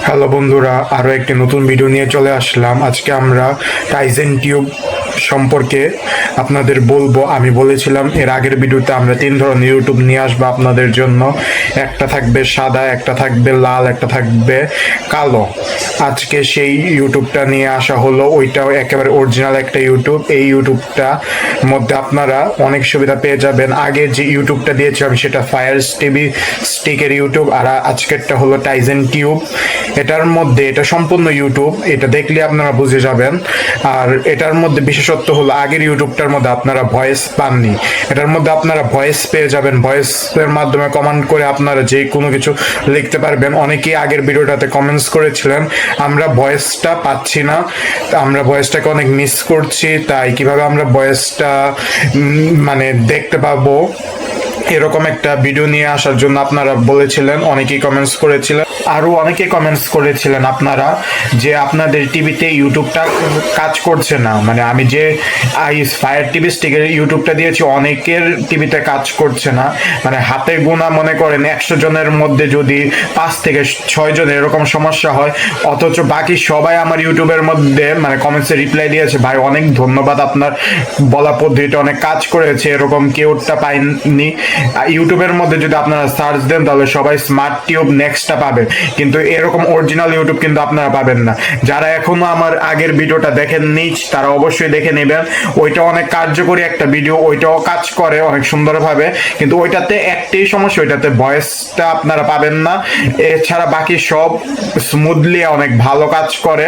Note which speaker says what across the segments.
Speaker 1: Hello বন্ধুরা, আরও একটি নতুন ভিডিও নিয়ে চলে আসলাম। আজকে আমরা টাইজেন টিউব সম্পর্কে আপনাদের বলবো। আমি বলেছিলাম এর আগের ভিডিওতে আমরা 3 ধরনের ইউটিউব নিয়ে আসবো আপনাদের জন্য। একটা থাকবে সাদা, একটা থাকবে লাল, একটা থাকবে কালো। আজকে সেই ইউটিউবটা নিয়ে আসা হলো। ওইটাও একেবারে অরিজিনাল একটা ইউটিউব। এই ইউটিউবটা মধ্যে আপনারা অনেক সুবিধা পেয়ে যাবেন। আগে যে ইউটিউবটা দিয়েছিলাম সেটা ফায়ার টিভি স্টিকের ইউটিউব, আর আজকেরটা হলো টাইজেন টিউব। এটার মধ্যে এটা সম্পূর্ণ ইউটিউব, এটা দেখলে আপনারা বুঝে যাবেন। আর এটার মধ্যে বিশেষত্ব হলো আগের ইউটিউবটার মধ্যে আপনারা ভয়েস পাননি, এটার মধ্যে আপনারা ভয়েস পেয়ে যাবেন। ভয়েসের মাধ্যমে কমেন্ট করে আপনারা যে কোনো কিছু লিখতে পারবেন। অনেকেই আগের ভিডিওটাতে কমেন্টস করেছিলেন আমরা ভয়েসটা পাচ্ছি না, আমরা ভয়েসটাকে অনেক মিস করছি, তাই কিভাবে আমরা ভয়েসটা মানে দেখতে পাবো এরকম একটা ভিডিও নিয়ে আসার জন্য আপনারা বলেছিলেন। অনেকেই কমেন্টস করেছিলেন, আরো অনেকে কমেন্টস করেছিলেন আপনারা যে আপনাদের টিভিতে ইউটিউবটা কাজ করছে না। মানে আমি যে ফায়ার টিভি স্টিকের ইউটিউবটা দিয়েছি অনেকের টিভিতে কাজ করছে না। মানে হাতে গোনা মনে করেন 100 জনের মধ্যে যদি 5 থেকে 6 জন এরকম সমস্যা হয়, অথচ বাকি সবাই আমার ইউটিউবের মধ্যে মানে কমেন্টসে রিপ্লাই দিয়েছে, ভাই অনেক ধন্যবাদ, আপনার বলা পদ্ধতিটা অনেক কাজ করেছে, এরকম কেউটা পাইনি। ইউটিউবের মধ্যে যদি আপনারা সার্চ দেন তাহলে সবাই স্মার্ট টিউব নেক্সটটা পাবে, কিন্তু এরকম অরিজিনাল ইউটিউব কিন্তু আপনারা পাবেন না। যারা এখনো আমার আগের ভিডিওটা দেখেননি তারা অবশ্যই দেখে নেবেন। ওইটা অনেক কার্যকরী একটা ভিডিও, ওইটাও কাজ করে অনেক সুন্দরভাবে, কিন্তু ওইটাতে একটাই সমস্যা, ওইটাতে ভয়েসটা আপনারা পাবেন না। এছাড়া বাকি সব স্মুথলি অনেক ভালো কাজ করে।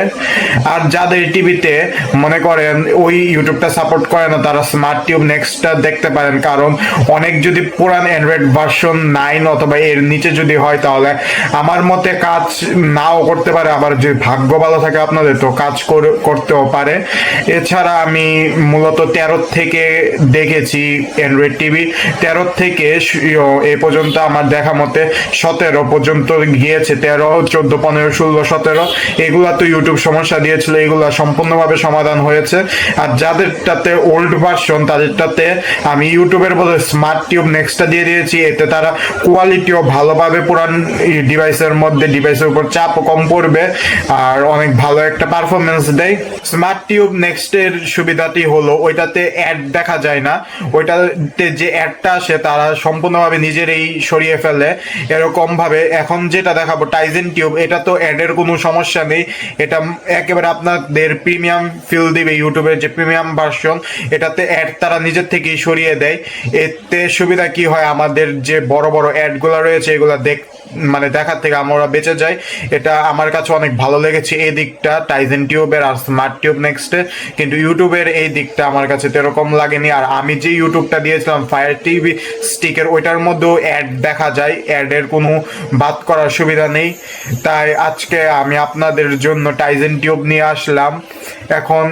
Speaker 1: আর যাদের টিভিতে মনে করেন ওই ইউটিউবটা সাপোর্ট করে না তারা স্মার্ট টিউব নেক্সটটা দেখতে পারেন, কারণ অনেক যদি পুরান অ্যান্ড্রয়েড ভার্সন 9 অথবা এর নিচে যদি হয় তাহলে আমার মতে কাজ নাও করতে পারে। আবার যদি ভাগ্য ভালো থাকে আপনাদের তো কাজ করতেও পারে। এছাড়া আমি মূলত 13 থেকে দেখেছি অ্যান্ড্রয়েড টিভি, 13 থেকে এ পর্যন্ত আমার দেখা মতে 17 পর্যন্ত গিয়েছে। 13, 14, 15, 16, 17 এগুলা তো ইউটিউব সমস্যা দিয়েছিল, এগুলা সম্পূর্ণভাবে সমাধান হয়েছে। আর যাদেরটাতে ওল্ড ভার্সন তাদেরটাতে আমি ইউটিউবের বলে স্মার্ট টিউব নেক্সটটা দিয়ে দিয়েছি। এতে তারা কোয়ালিটিও ভালো পাবে, পুরান ডিভাইসের মধ্যে ডিভাইসের উপর চাপও কম পড়বে, আর অনেক ভালো একটা পারফরমেন্স দেয়। স্মার্ট টিউব নেক্সটের সুবিধাটি হলো ওইটাতে অ্যাড দেখা যায় না, ওইটাতে যে অ্যাডটা আসে তারা সম্পূর্ণভাবে নিজেরাই সরিয়ে ফেলে। এরকম ভাবে এখন যেটা দেখাবো টাইজেন টিউব, এটা তো অ্যাডের কোনো সমস্যা নেই, এটা একেবারে আপনাদের প্রিমিয়াম ফিল দিবে। ইউটিউবের যে প্রিমিয়াম ভার্সন এটাতে অ্যাড তারা নিজের থেকেই সরিয়ে দেয়। এতে সুবিধা কি হয়, আমাদের যে বড় বড় অ্যাডগুলো রয়েছে এগুলো মানে দেখার থেকে আমরা বেঁচে যাই। এটা আমার কাছে অনেক ভালো লেগেছে এই দিকটা টাইজেন টিউবের আর স্মার্ট টিউব নেক্সটে, কিন্তু ইউটিউবের এই দিকটা আমার কাছে এরকম লাগেনি। আর আমি যে ইউটিউবটা দিয়েছিলাম ফায়ার টিভি স্টিকের, ওইটার মধ্যেও অ্যাড দেখা যায়, অ্যাডের কোনো বাদ করার সুবিধা নেই। তাই আজকে আমি আপনাদের জন্য টাইজেন টিউব নিয়ে আসলাম। এখন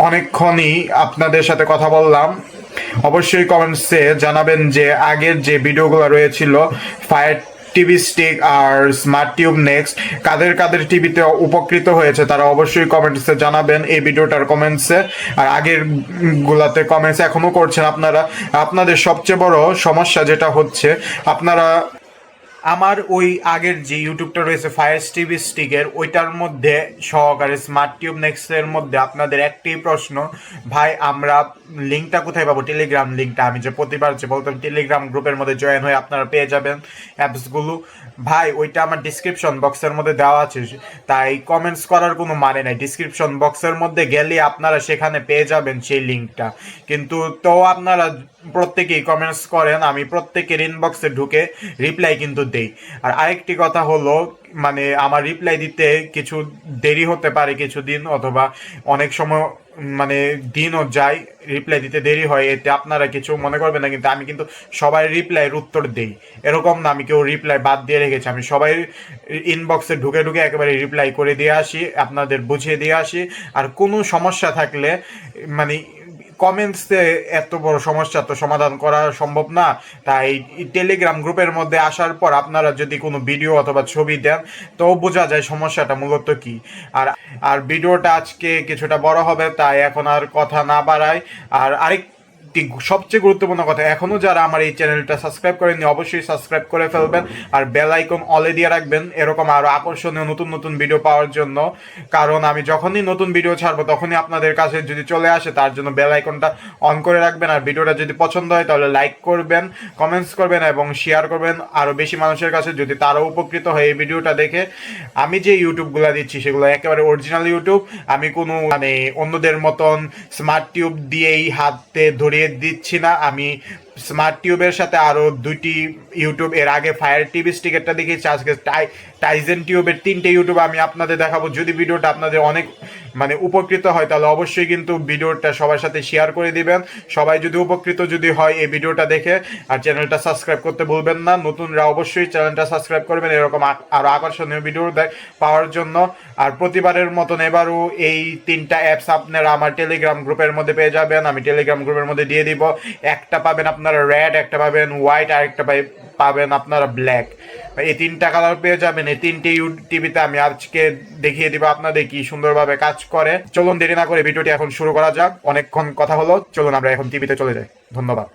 Speaker 1: অনেকক্ষণই আপনাদের সাথে কথা বললাম। অবশ্যই কমেন্টসে জানাবেন যে আগের যে ভিডিওগুলো রয়েছিল ফায়ার টিভি স্টিক আর স্মার্ট টিউব নেক্সট কাদের কাদের টিভিতে উপকৃত হয়েছে, তারা অবশ্যই কমেন্টসে জানাবেন এই ভিডিওটার কমেন্টসে। আর আগের গুলাতে কমেন্টস এখনো করছেন আপনারা। আপনাদের সবচেয়ে বড় সমস্যা যেটা হচ্ছে, আপনারা আমার ওই আগের যে ইউটিউবটা রয়েছে ফায়ার টিভি স্টিকের ওইটার মধ্যে সহকারে স্মার্ট টিউব নেক্সটের মধ্যে আপনাদের একটি প্রশ্ন, ভাই আমরা লিঙ্কটা কোথায় পাবো? টেলিগ্রাম লিঙ্কটা আমি যে প্রতিবার যে বলতাম টেলিগ্রাম গ্রুপের মধ্যে জয়েন হয়ে আপনারা পেয়ে যাবেন অ্যাপসগুলো, ভাই ওইটা আমার ডিসক্রিপশন বক্সের মধ্যে দেওয়া আছে, তাই কমেন্টস করার কোনো মানে নাই। ডিসক্রিপশন বক্সের মধ্যে গেলে আপনারা সেখানে পেয়ে যাবেন সেই লিঙ্কটা, কিন্তু তো আপনারা প্রত্যেকেই কমেন্টস করেন, আমি প্রত্যেকের ইনবক্সে ঢুকে রিপ্লাই কিন্তু দেই। আর আরেকটি কথা হলো, মানে আমার রিপ্লাই দিতে কিছু দেরি হতে পারে, কিছুদিন অথবা অনেক সময় মানে দিনও যায়, রিপ্লাই দিতে দেরি হয়, এতে আপনারা কিছু মনে করবেন না, কিন্তু আমি কিন্তু সবাই রিপ্লাইয়ের উত্তর দেই, এরকম না আমি কেউ রিপ্লাই বাদ দিয়ে রেখেছি। আমি সবাই ইনবক্সে ঢুকে ঢুকে একেবারে রিপ্লাই করে দিয়ে আসি, আপনাদের বুঝিয়ে দিয়ে আসি। আর কোনো সমস্যা থাকলে মানে কমেন্টসে এত বড় সমস্যা তো সমাধান করা সম্ভব না, তাই টেলিগ্রাম গ্রুপের মধ্যে আসার পর আপনারা যদি কোনো ভিডিও অথবা ছবি দেন তো বোঝা যায় সমস্যাটা মূলত কি। আর আর ভিডিওটা আজকে কিছুটা বড় হবে, তাই এখন আর কথা না বাড়াই। আর আরেক আরেকটি সবচেয়ে গুরুত্বপূর্ণ কথা, এখনো যারা আমার এই চ্যানেলটা সাবস্ক্রাইব করেননি অবশ্যই সাবস্ক্রাইব করে ফেলবেন আর বেল আইকন অলে দিয়ে রাখবেন এরকম আরো আকর্ষণীয় নতুন নতুন ভিডিও পাওয়ার জন্য। কারণ আমি যখনই নতুন ভিডিও ছাড়বো তখনই আপনাদের কাছে যদি চলে আসে, তার জন্য বেল আইকনটা অন করে রাখবেন। আর ভিডিওটা যদি পছন্দ হয় তাহলে লাইক করবেন, কমেন্টস করবেন এবং শেয়ার করবেন আরো বেশি মানুষের কাছে, যদি তারাও উপকৃত হয় এই ভিডিওটা দেখে। আমি যে ইউটিউবগুলো দিচ্ছি সেগুলো একেবারে অরিজিনাল ইউটিউব, আমি কোনো মানে অন্যদের মতন স্মার্ট টিউব দিয়েই হাতে ধরিয়ে দিচ্ছি না। আমি স্মার্ট টিউবের সাথে আরও 2টি ইউটিউব, এর আগে ফায়ার টিভি স্টিকারটা দেখিয়েছি, আজকে টাইজেন টিউবের 3টে ইউটিউব আমি আপনাদের দেখাবো। যদি ভিডিওটা আপনাদের অনেক মানে উপকৃত হয় তাহলে অবশ্যই কিন্তু ভিডিওটা সবার সাথে শেয়ার করে দিবেন। সবাই যদি উপকৃত যদি হয় এই ভিডিওটা দেখে, আর চ্যানেলটা সাবস্ক্রাইব করতে ভুলবেন না। নতুনরা অবশ্যই চ্যানেলটা সাবস্ক্রাইব করবেন এরকম আরও আকর্ষণীয় ভিডিও পাওয়ার জন্য। আর প্রতিবারের মতন এবারও এই 3টা অ্যাপস আপনারা আমার টেলিগ্রাম গ্রুপের মধ্যে পেয়ে যাবেন, আমি টেলিগ্রাম গ্রুপের মধ্যে দিয়ে দিব। একটা পাবেন আপনারা রেড, একটা পাবেন হোয়াইট, আর একটা পাবেন আপনারা ব্ল্যাক। এই 3টা কালার পেয়ে যাবেন। এই 3টে টিভিতে আমি আজকে দেখিয়ে দিব আপনাদের কি সুন্দরভাবে কাজ করে। চলুন দেরি না করে ভিডিওটি এখন শুরু করা যাক। অনেকক্ষণ কথা হলো, চলুন আমরা এখন টিভিতে চলে যাই। ধন্যবাদ।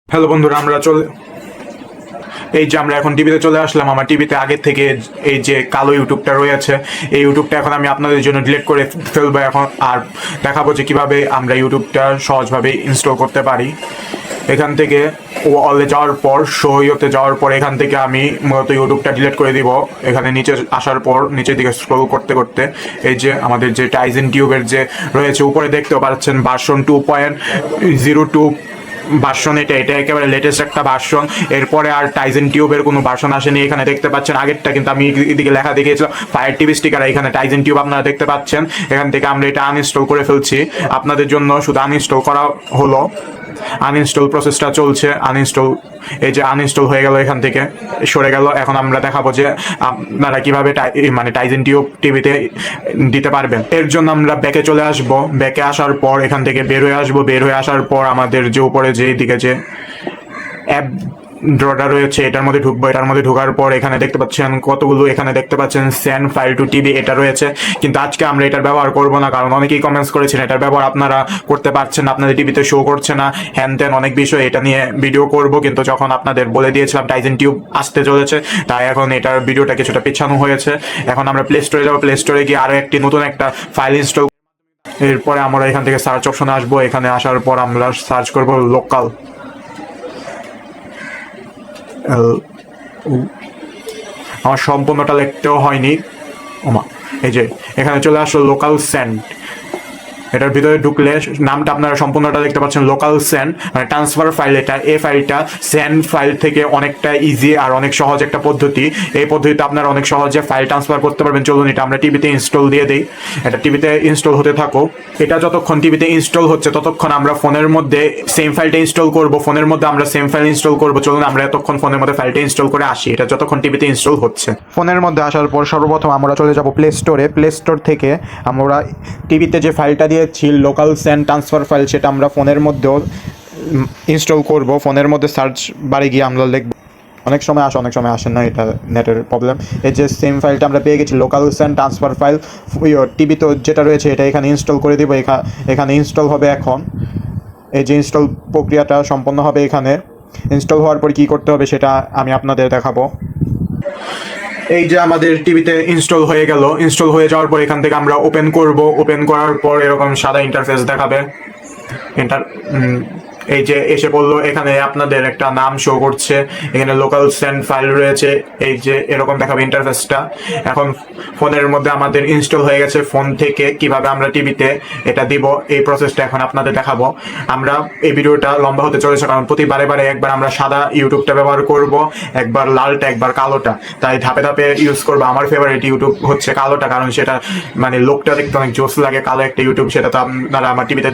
Speaker 1: হ্যালো বন্ধুরা, এই যে আমরা এখন টিভিতে চলে আসলাম। আমার টিভিতে আগের থেকে এই যে কালো ইউটিউবটা রয়েছে, এই ইউটিউবটা এখন আমি আপনাদের জন্য ডিলিট করে ফেলবো এখন, আর দেখাবো যে কিভাবে আমরা ইউটিউবটা সহজভাবে ইনস্টল করতে পারি। এখান থেকে অলে যাওয়ার পর, সহিতে যাওয়ার পর এখান থেকে আমি মূলত ইউটিউবটা ডিলিট করে দিব। এখানে নিচে আসার পর নিচের দিকে স্ক্রল করতে করতে এই যে আমাদের যে টাইজেন টিউবের যে রয়েছে উপরে দেখতেও পাচ্ছেন ভার্সন 2.02 ভার্সন, এটা একেবারে লেটেস্ট একটা ভার্সন। এরপরে আর টাইজেন টিউবের কোনো ভার্সন আসেনি। এখানে দেখতে পাচ্ছেন আগেরটা কিন্তু আমি এদিকে লেখা দেখিয়েছিলাম ফায়ার টিভি স্টিকার, এখানে টাইজেন টিউব আপনারা দেখতে পাচ্ছেন। এখান থেকে আমরা এটা আনইনস্টল করে ফেলছি। আপনাদের জন্য শুধু আনইনস্টল করা হলো, আনইনস্টল প্রসেসটা চলছে। আনইনস্টল, এই যে আনইনস্টল হয়ে গেল, এখান থেকে সরে গেল। এখন আমরা দেখাবো যে আপনারা কিভাবে মানে টাইজেন টিউব টিভিতে দিতে পারবেন। এর জন্য আমরা ব্যাকে চলে আসব। ব্যাকে আসার পর এখান থেকে বের হয়ে আসবো। বের হয়ে আসার পর আমাদের যে উপরে যে দিকে যে অ্যাপ ড্রটা রয়েছে এটার মধ্যে ঢুকবো। এটার মধ্যে ঢোকার পর এখানে দেখতে পাচ্ছেন কতগুলো, এখানে দেখতে পাচ্ছেন সেন্ড ফাইল টু টিভি এটা রয়েছে। কিন্তু আজকে আমরা এটার ব্যবহার করব না, কারণ অনেকেই কমেন্টস করেছেন এটার ব্যবহার আপনারা করতে পারছেন, আপনাদের টিভিতে শো করছে না, হ্যান ত্যান অনেক বিষয়। এটা নিয়ে ভিডিও করব, কিন্তু যখন আপনাদের বলে দিয়েছিলাম টাইজেন টিউব আসতে চলেছে, তাই এখন এটার ভিডিওটা কিছুটা পিছানো হয়েছে। এখন আমরা প্লে স্টোরে যাবো। প্লে স্টোরে গিয়ে আরো একটি নতুন একটা ফাইল ইনস্টল। এরপরে আমরা এখান থেকে সার্চ অপশনে আসবো। এখানে আসার পর আমরা সার্চ করব লোকাল। আমার সম্পূর্ণটা লিখতেও হয়নি। এই যে এখানে চলে আসলো লোকাল সেন্ড। এটার ভিতরে ঢুকলে নামটা আপনারা সম্পূর্ণটা দেখতে পাচ্ছেন, লোকাল সেন্ড মানে ট্রান্সফার ফাইল। এটা এই ফাইলটা সেন্ড ফাইল থেকে অনেকটা ইজি আর অনেক সহজ একটা পদ্ধতি। এই পদ্ধতিতে আপনারা অনেক সহজে ফাইল ট্রান্সফার করতে পারবেন। চলুন এটা আমরা টিভিতে ইনস্টল দিয়ে দিই। এটা টিভিতে ইনস্টল হতে থাকো। এটা যতক্ষণ টিভিতে ইনস্টল হচ্ছে ততক্ষণ আমরা ফোনের মধ্যে সেম ফাইলটা ইনস্টল করব। ফোনের মধ্যে আমরা সেম ফাইল ইনস্টল করব। চলুন আমরা এতক্ষণ ফোনের মধ্যে ফাইলটা ইনস্টল করে আসি। এটা যতক্ষণ টিভিতে ইনস্টল হচ্ছে। ফোনের মধ্যে আসার পর সর্বপ্রথম আমরা চলে যাব প্লে স্টোরে। প্লে স্টোর থেকে আমরা টিভিতে যে ফাইলটা দিয়েছি লোকাল সেন্ড ট্রান্সফার ফাইল, সেটা আমরা ফোনের মধ্যেও ইনস্টল করব। ফোনের মধ্যে সার্চ বারে গিয়ে আমরা লিখব। অনেক সময় আসে না, এটা নেটের প্রবলেম। এই যে সেম ফাইলটা আমরা পেয়ে গেছি, লোকাল সেন্ড ট্রান্সফার ফাইল। টিভিতে যেটা রয়েছে এটা এখানে ইনস্টল করে দিব। এখানে ইনস্টল হবে। এখন এই যে ইনস্টল প্রক্রিয়াটা সম্পন্ন হবে। এখানে ইনস্টল হওয়ার পর কী করতে হবে সেটা আমি আপনাদের দেখাবো। এই যে আমাদের টিভিতে ইনস্টল হয়ে গেল। ইনস্টল হয়ে যাওয়ার পর এখান থেকে আমরা ওপেন করব। ওপেন করার পর এরকম সাদা ইন্টারফেস দেখাবে। এই যে এসে পড়লো। এখানে আপনাদের একটা নাম শো করছে, এখানে লোকাল সেন্ড ফাইল রয়েছে। এই যে এরকম দেখাবে ইন্টারফেসটা। এখন ফোনের মধ্যে আমাদের ইনস্টল হয়ে গেছে। ফোন থেকে কিভাবে আমরা টিভিতে এটা দিব এই প্রসেসটা এখন আপনাদের দেখাবো। আমরা এই ভিডিওটা লম্বা হতে চলেছে, কারণ প্রতি বারে একবার আমরা সাদা ইউটিউবটা ব্যবহার করব, একবার লালটা, একবার কালোটা। তাই ধাপে ধাপে ইউজ করবো। আমার ফেভারিট ইউটিউব হচ্ছে কালোটা, কারণ সেটা মানে লোকটা দেখতে অনেক জোস লাগে। কালো একটা ইউটিউব, সেটা তো আপনারা আমার টিভিতে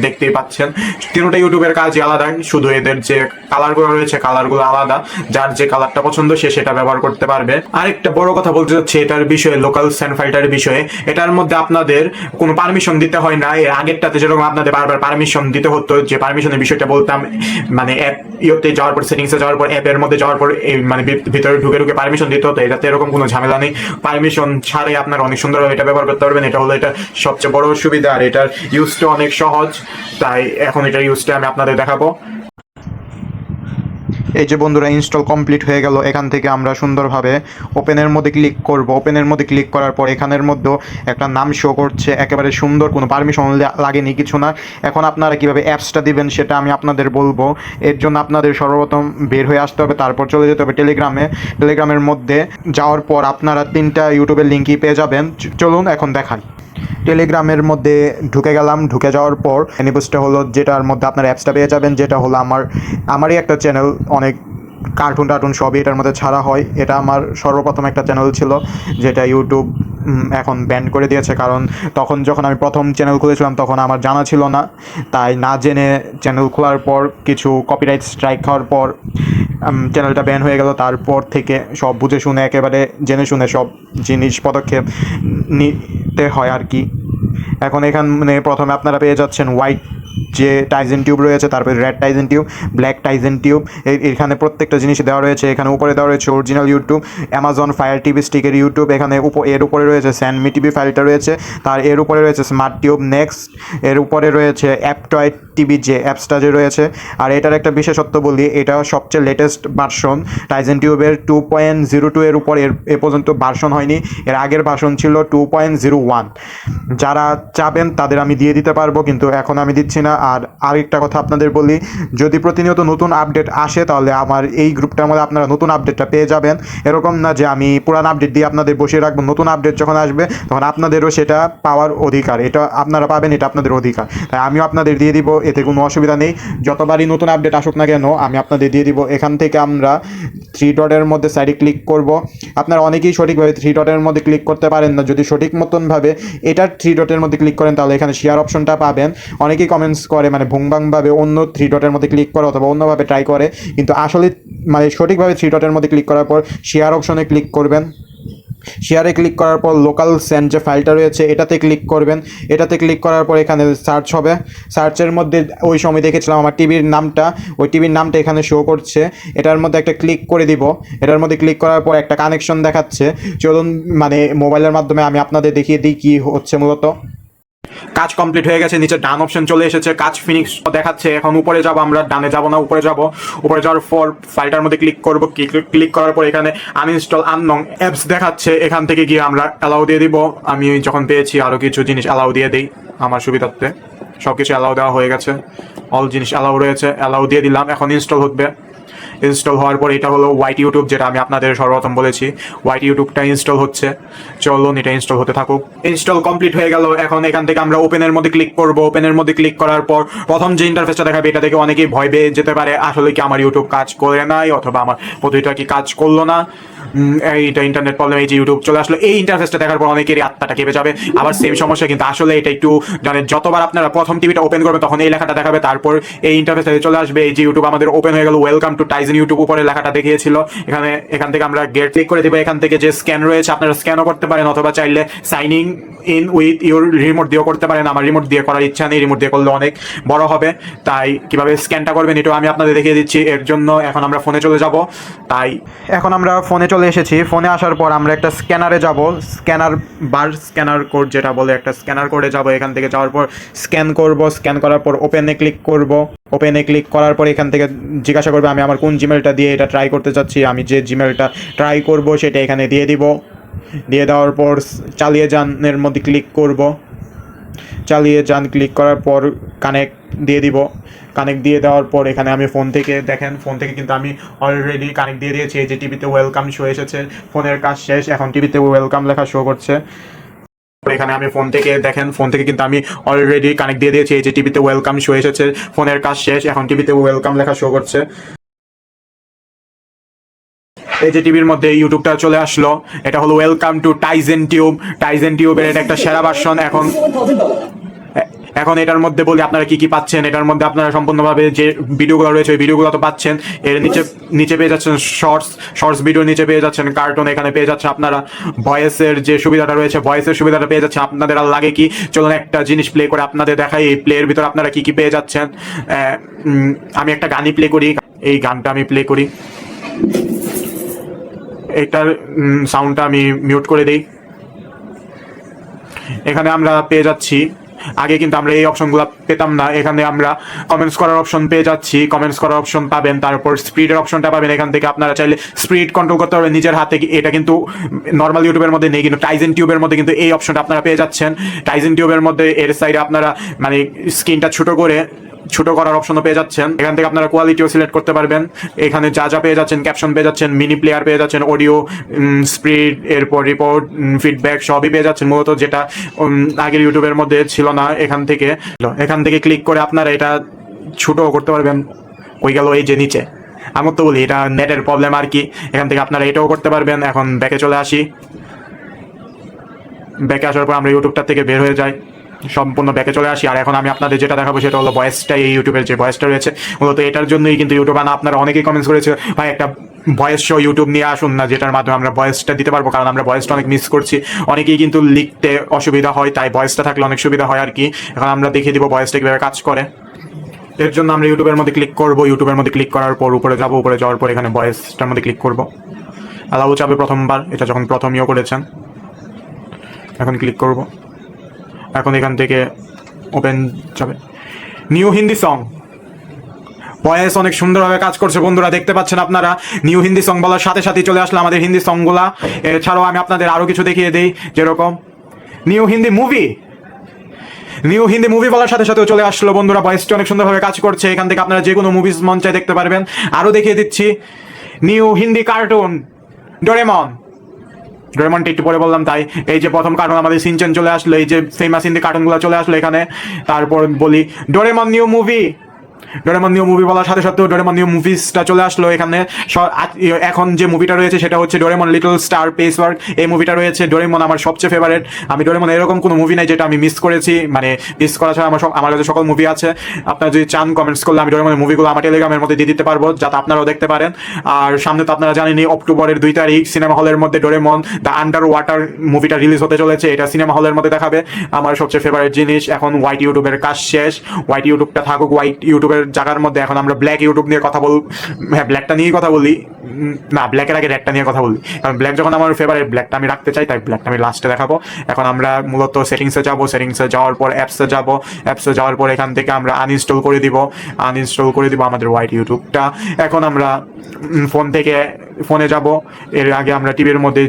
Speaker 1: দেখতেই পাচ্ছেন। তিনটা ইউটিউবের কাজই আলাদা, শুধু এদের যে কালারগুলো রয়েছে কালারগুলো আলাদা। যার যে কালারটা পছন্দ সে সেটা ব্যবহার করতে পারবে। আরেকটা বড় কথা বলতে চাচ্ছি এটার বিষয়ে, লোকাল সেন্ড ফাইলটার বিষয়ে। এটার মধ্যে আপনাদের কোনো পারমিশন দিতে হয় না। এর আগেরটাতে যেরকম আপনাদের বারবার পারমিশন দিতে হতো, যে পারমিশনের বিষয়টা বলতাম, মানে অ্যাপ ইয়েতে যাওয়ার পর, সেটিংসে যাওয়ার পর, অ্যাপের মধ্যে যাওয়ার পর মানে ভিতরে ঢুকে পারমিশন দিতে হতো। এটাতে এরকম কোনো ঝামেলা নেই। পারমিশন ছাড়াই আপনারা অনেক সুন্দরভাবে এটা ব্যবহার করতে পারবেন। এটা হলো এটা সবচেয়ে বড় সুবিধা। আর এটার ইউজটা অনেক সহজ, তাই এখন এটার ইউজটা আমি আপনাদের দেখাবো। এই যে বন্ধুরা ইনস্টল কমপ্লিট হয়ে গেল। এখান থেকে আমরা সুন্দরভাবে ওপেনের মধ্যে ক্লিক করব। ওপেনের মধ্যে ক্লিক করার পর এখানের মধ্যে একটা নাম শো করছে, একেবারে সুন্দর, কোনো পারমিশন লাগেনি, কিছু না। এখন আপনারা কিভাবে অ্যাপসটা দিবেন সেটা আমি আপনাদের বলবো। এর জন্য আপনাদের সর্বপ্রথম বের হয়ে আসতে হবে, তারপর চলে যেতে হবে টেলিগ্রামে। টেলিগ্রামের মধ্যে যাওয়ার পর আপনারা 3টা ইউটিউবের লিঙ্কই পেয়ে যাবেন। চলুন এখন দেখাই। টেলিগ্রামের মধ্যে ঢুকে গেলাম। ঢুকে যাওয়ার পর এনিপোস্টটা হলো যেটার মধ্যে আপনার অ্যাপসটা পেয়ে যাবেন, যেটা হলো আমারই একটা চ্যানেল, অনেক কার্টুন টার্টুন সবই এটার মধ্যে ছাড়া হয়। এটা আমার সর্বপ্রথম একটা চ্যানেল ছিল, যেটা ইউটিউব এখন ব্যান করে দিয়েছে। কারণ তখন যখন আমি প্রথম চ্যানেল খুলেছিলাম তখন আমার জানা ছিল না, তাই না জেনে চ্যানেল খোলার পর কিছু কপিরাইট স্ট্রাইক খাওয়ার পর চ্যানেলটা ব্যান হয়ে গেল। তারপর থেকে সব বুঝে শুনে, একেবারে জেনে শুনে সব জিনিস পদক্ষেপ নিতে হয় আর কি। এখন এখানে প্রথমে আপনারা পেয়ে যাচ্ছেন হোয়াইট যে টাইজেন টিউব রয়েছে, তারপরে red Tizen tube, black Tizen tube. এখানে প্রত্যেকটা জিনিস দেওয়া রয়েছে। এখানে উপরে দেওয়া রয়েছে original YouTube, Amazon Fire TV স্টিকের ইউটিউব। এখানে এর উপরে রয়েছে স্যানমি টিভি ফাইলটা রয়েছে, তার এর উপরে রয়েছে স্মার্ট টিউব নেক্সট, এর উপরে রয়েছে অ্যাপটয় টিভি যে অ্যাপসটা যে রয়েছে। আর এটার একটা বিশেষত্ব বলি, এটা সবচেয়ে লেটেস্ট ভার্সন টাইজেন টিউবের 2.02 এর উপর এ পর্যন্ত ভার্সন হয়নি। এর আগের ভার্সন ছিল 2.01। যারা চাবেন তাদের আমি দিয়ে দিতে পারবো, কিন্তু এখন আমি দিচ্ছি না। আর আরেকটা কথা আপনাদের বলি, যদি প্রতিনিয়ত নতুন আপডেট আসে তাহলে আমার এই গ্রুপটার মধ্যে আপনারা নতুন আপডেটটা পেয়ে যাবেন। এরকম না যে আমি পুরান আপডেট দিয়ে আপনাদের বসিয়ে রাখবো। নতুন আপডেট যখন আসবে তখন আপনাদেরও সেটা পাওয়ার অধিকার, এটা আপনারা পাবেন, এটা আপনাদের অধিকার। তাই আমিও আপনাদের দিয়ে দিব, এতে কোনো অসুবিধা নেই। যতবারই নতুন আপডেট আসুক না কেন আমি আপনাদের দিয়ে দিব। এখান থেকে আমরা 3 ডটের মধ্যে সাইডে ক্লিক করব। আপনারা অনেকেই সঠিকভাবে 3 ডটের মধ্যে ক্লিক করতে পারেন না। যদি সঠিক মতনভাবে এটার 3 ডটের মধ্যে ক্লিক করেন তাহলে এখানে শেয়ার অপশনটা পাবেন। অনেকেই কমেন্টস করে মানে ভুংবাংভাবে অন্য 3 ডটের মধ্যে ক্লিক করে অথবা অন্যভাবে ট্রাই করে, কিন্তু আসলে মানে সঠিকভাবে 3 ডটের মধ্যে ক্লিক করার পর শেয়ার অপশনে ক্লিক করবেন। শেয়ারে ক্লিক করার পর লোকাল সেন্ড যে ফাইলটা রয়েছে এটাতে ক্লিক করবেন। এটাতে ক্লিক করার পর এখানে সার্চ হবে। সার্চের মধ্যে ওই সময় দেখেছিলাম আমার টিভির নামটা, ওই টিভির নামটা এখানে শো করছে। এটার মধ্যে একটা ক্লিক করে দিব। এটার মধ্যে ক্লিক করার পর একটা কানেকশন দেখাচ্ছে। চলুন মানে মোবাইলের মাধ্যমে আমি আপনাদের দেখিয়ে দিই কী হচ্ছে মূলত। কাজ কমপ্লিট হয়ে গেছে, নিচে ডান অপশন চলে এসেছে, কাজ ফিনিশ দেখাচ্ছে। এখন উপরে যাব, আমরা ডানে যাব না, উপরে যাব। উপরে যাওয়ার পর ফাইলটার মধ্যে ক্লিক করব। ক্লিক করার পর এখানে আনইনস্টল আননং অ্যাপস দেখাচ্ছে। এখান থেকে গিয়ে আমরা অ্যালাউ দিয়ে দিব। আমি যখন পেয়েছি আরও কিছু জিনিস অ্যালাউ দিয়ে দিই আমার সুবিধার্থে। সব কিছু অ্যালাউ দেওয়া হয়ে গেছে, অল জিনিস অ্যালাউ রয়েছে, অ্যালাউ দিয়ে দিলাম। এখন ইনস্টল হবে। ইনস্টল হওয়ার পর এটা হলো হোয়াইট ইউটিউব, যেটা আমি আপনাদের সর্বপ্রথম বলেছি। হোয়াইট ইউটিউবটা ইনস্টল হচ্ছে, চলুন এটা ইনস্টল হতে থাকুক। ইনস্টল কমপ্লিট হয়ে গেল। এখন এখান থেকে আমরা ওপেনের মধ্যে ক্লিক করব। ওপেনের মধ্যে ক্লিক করার পর প্রথম যে ইন্টারফেসটা দেখাবে এটা থেকে অনেকেই ভয় পেয়ে যেতে পারে, আসলে কি আমার ইউটিউব কাজ করে নাই অথবা আমার পদ্ধতিটা কি কাজ করলো না, এইটা ইন্টারনেট প্রবলেম, এই যে ইউটিউব চলে আসলো। এই ইন্টারফেসটা দেখার পর অনেকেরই আত্মাটা কেঁপে যাবে। আবার সেম সমস্যা, কিন্তু আসলে এটা একটু মানে যতবার আপনারা প্রথম টিভিটা ওপেন করবেন তখন এই লেখাটা দেখাবে, তারপর এই ইন্টারফেসটা চলে আসবে। এই যে ইউটিউব আমাদের ওপেন হয়ে গেল, ওয়েলকাম টু টাইজেন ইউটিউব উপরে লেখাটা দেখিয়েছিল। এখান থেকে আমরা গেট ক্লিক করে দিব। এখান থেকে যে স্ক্যান রয়েছে আপনারা স্ক্যানও করতে পারেন, অথবা চাইলে signing in with your remote দিয়েও করতে পারেন। আমার রিমোট দিয়ে করার ইচ্ছা নেই, রিমোট দিয়ে করলে অনেক বড় হবে, তাই কিভাবে স্ক্যানটা করবেন এটাও আমি আপনাদের দেখিয়ে দিচ্ছি। এর জন্য এখন আমরা ফোনে চলে যাব। তাই এখন আমরা ফোনে চলে এসেছি। ফোনে আসার পর আমরা একটা স্ক্যানারে যাব, স্ক্যানার কোড যেটা বলে, একটা স্ক্যানার কোডে যাব। এখান থেকে যাওয়ার পর স্ক্যান করব। স্ক্যান করার পর ওপেনে ক্লিক করব। ওপেনে ক্লিক করার পর এখান থেকে জিজ্ঞাসা করবে আমি আমার কোন জিমেলটা দিয়ে এটা ট্রাই করতে চাচ্ছি। আমি যে জিমেলটা ট্রাই করব সেটা এখানে দিয়ে দিব। দিয়ে দেওয়ার পর চালিয়ে যানের মধ্যে ক্লিক করব। চালিয়ে যান ক্লিক করার পর কানেক্ট দিয়ে দিব। কানেক্ট দিয়ে দেওয়ার পর এখানে আমি ফোন থেকে দেখেন, ফোন থেকে কিন্তু আমি অলরেডি কানেক্ট দিয়ে দিয়েছি। এই যে টিভিতে ওয়েলকাম শো এসেছে, ফোনের কাজ শেষ, এখন টিভিতে ওয়েলকাম লেখা শো করছে। এখানে আমি ফোন থেকে দেখেন, ফোন থেকে কিন্তু আমি অলরেডি কানেক্ট দিয়ে দিয়েছি। এই যে টিভিতে ওয়েলকাম শো এসেছে, ফোনের কাজ শেষ, এখন টিভিতে ওয়েলকাম লেখা শো করছে। এই যে টিভির মধ্যে ইউটিউবটা চলে আসলো। এটা হলো welcome to Tizen tube. Tizen টিউবের এটা একটা সেরা ভার্সন। এখন এটার মধ্যে বলি আপনারা কি কি পাচ্ছেন। এটার মধ্যে আপনারা সম্পূর্ণভাবে যে ভিডিওগুলো রয়েছে ওই ভিডিওগুলো তো পাচ্ছেন। এর নিচে পেয়ে যাচ্ছেন শর্টস ভিডিও, নিচে পেয়ে যাচ্ছেন কার্টুন, এখানে পেয়ে যাচ্ছে আপনারা ভয়েসের যে সুবিধাটা রয়েছে, ভয়েসের সুবিধাটা পেয়ে যাচ্ছে। আপনাদের আর লাগে কি, চলুন একটা জিনিস প্লে করে আপনাদের দেখাই। এই প্লের ভিতর আপনারা কি কি পেয়ে যাচ্ছেন। আমি একটা গানই প্লে করি, এই গানটা আমি প্লে করি। এটার সাউন্ডটা আমি মিউট করে দিই। এখানে আমরা পেয়ে যাচ্ছি আগে কিন্তু আমরা এই অপশনগুলো পেতাম না। এখানে আমরা কমেন্টস করার অপশন পেয়ে যাচ্ছি, কমেন্টস করার অপশন পাবেন, তারপর স্পিডের অপশনটা পাবেন। এখান থেকে আপনারা চাইলে স্পিড কন্ট্রোল করতে পারবেন নিজের হাতে। এটা কিন্তু নর্মাল ইউটিউবের মধ্যে নেই, কিন্তু টাইজেন টিউবের মধ্যে কিন্তু এই অপশনটা আপনারা পেয়ে যাচ্ছেন। টাইজেন টিউবের মধ্যে এর সাইডে আপনারা মানে স্ক্রিনটা ছোট করার অপশনও পেয়ে যাচ্ছেন। এখান থেকে আপনারা কোয়ালিটিও সিলেক্ট করতে পারবেন। এখানে যা যা পেয়ে যাচ্ছেন, ক্যাপশন পেয়ে যাচ্ছেন, মিনি প্লেয়ার পেয়ে যাচ্ছেন, অডিও, স্পিড, এরপর রিপোর্ট, ফিডব্যাক সবই পেয়ে যাচ্ছেন, মূলত যেটা আগের ইউটিউবের মধ্যে ছিল না। এখান থেকে ক্লিক করে আপনারা এটা ছোটও করতে পারবেন। ওই গেল এই যে নিচে, আমি তো বলি এটা নেটের প্রবলেম আর কি। এখান থেকে আপনারা এটাও করতে পারবেন। এখন ব্যাকে চলে আসি। ব্যাকে আসার পর আমরা ইউটিউবটা থেকে বের হয়ে যাই, সম্পূর্ণ ব্যাকে চলে আসি। আর এখন আমি আপনাদের যেটা দেখাবো সেটা হলো ভয়েসটা। এই ইউটিউবের যে ভয়েসটা রয়েছে মূলত এটার জন্যই কিন্তু ইউটিউব আনা। আপনারা অনেকেই কমেন্টস করেছে ভাই একটা ভয়েস শো ইউটিউব নিয়ে আসুন না, যেটার মাধ্যমে আমরা ভয়েসটা দিতে পারবো, কারণ আমরা ভয়েসটা অনেক মিস করছি। অনেকেই কিন্তু লিখতে অসুবিধা হয়, তাই ভয়েসটা থাকলে অনেক সুবিধা হয় আর কি। এখন আমরা দেখিয়ে দিব ভয়েসটা কীভাবে কাজ করে। এর জন্য আমরা ইউটিউবের মধ্যে ক্লিক করবো। ইউটিউবের মধ্যে ক্লিক করার পর উপরে যাবো, উপরে যাওয়ার পর এখানে ভয়েসটার মধ্যে ক্লিক করবো। অ্যালাউ চাবে প্রথমবার, এটা যখন প্রথমেও করেছেন। এখন ক্লিক করব। এখন এখান থেকে ওপেন যাবে, নিউ হিন্দি সং। ভয়েস অনেক সুন্দরভাবে কাজ করছে বন্ধুরা, দেখতে পাচ্ছেন আপনারা। নিউ হিন্দি সং বলার সাথে সাথেই চলে আসলো আমাদের হিন্দি সংগুলা। এছাড়াও আমি আপনাদের আরও কিছু দেখিয়ে দিই, যেরকম নিউ হিন্দি মুভি বলার সাথে সাথেও চলে আসলো বন্ধুরা। ভয়েসটি অনেক সুন্দরভাবে কাজ করছে। এখান থেকে আপনারা যে কোনো মুভিজ মন চাই দেখতে পারবেন। আরও দেখিয়ে দিচ্ছি নিউ হিন্দি কার্টুন ডোরেমনটা একটু পরে বললাম তাই। এই যে প্রথম কার্টুন আমাদের সিনচেন চলে আসলো, এই যে ফেমাস হিন্দি কার্টুনগুলো চলে আসলো এখানে। তারপর বলি ডোরেমন নিউ মুভি বলার সাথে সাথেও ডোরেমন নিউ মুভিসটা চলে আসলো এখানে। এখন যে মুভিটা রয়েছে সেটা হচ্ছে Doraemon little star pace work. এই মুভিটা রয়েছে। ডোরেমন আমার সবচেয়ে ফেভারিট। আমি ডোরেমন এরকম কোনো মুভি নাই যেটা আমি মিস করেছি, মানে মিস করা ছাড়া আমার কাছে সকল মুভি আছে। আপনারা যদি চান কমেন্টস করলে আমি ডোরেমনের মুভিগুলো আমার টেলিগ্রামের মধ্যে দিয়ে দিতে পারবো, যাতে আপনারাও দেখতে পারেন। আর সামনে তো আপনারা জানেনই অক্টোবরের 2 তারিখ সিনেমা হলের মধ্যে ডোরেমন দ্য আন্ডার ওয়াটার মুভিটা রিলিজ হতে চলেছে। এটা সিনেমা হলের মধ্যে দেখাবে। আমার সবচেয়ে ফেভারিট জিনিস। এখন হোয়াইট ইউটিউবের কাজ শেষ, হোয়াইট ইউটিউবটা থাকুক হোয়াইট ইউটিউবের জায়গার মধ্যে। এখন আমরা ব্ল্যাক ইউটিউব নিয়ে কথা হ্যাঁ ব্ল্যাকটা নিয়ে কথা বলি না, ব্ল্যাকের আগে রেডটা নিয়ে কথা বলি, কারণ ব্ল্যাক যখন আমার ফেভারিট, ব্ল্যাকটা আমি রাখতে চাই, তাই ব্ল্যাকটা আমি লাস্টে দেখাবো। এখন আমরা মূলত সেটিংসে যাব, সেটিংসে যাওয়ার পর অ্যাপসে যাব, অ্যাপসে যাওয়ার পর এখান থেকে আমরা আনইনস্টল করে দিব আমাদের হোয়াইট ইউটিউবটা। এখন আমরা ফোনে যাব। এর আগে আমরা টিভির মধ্যে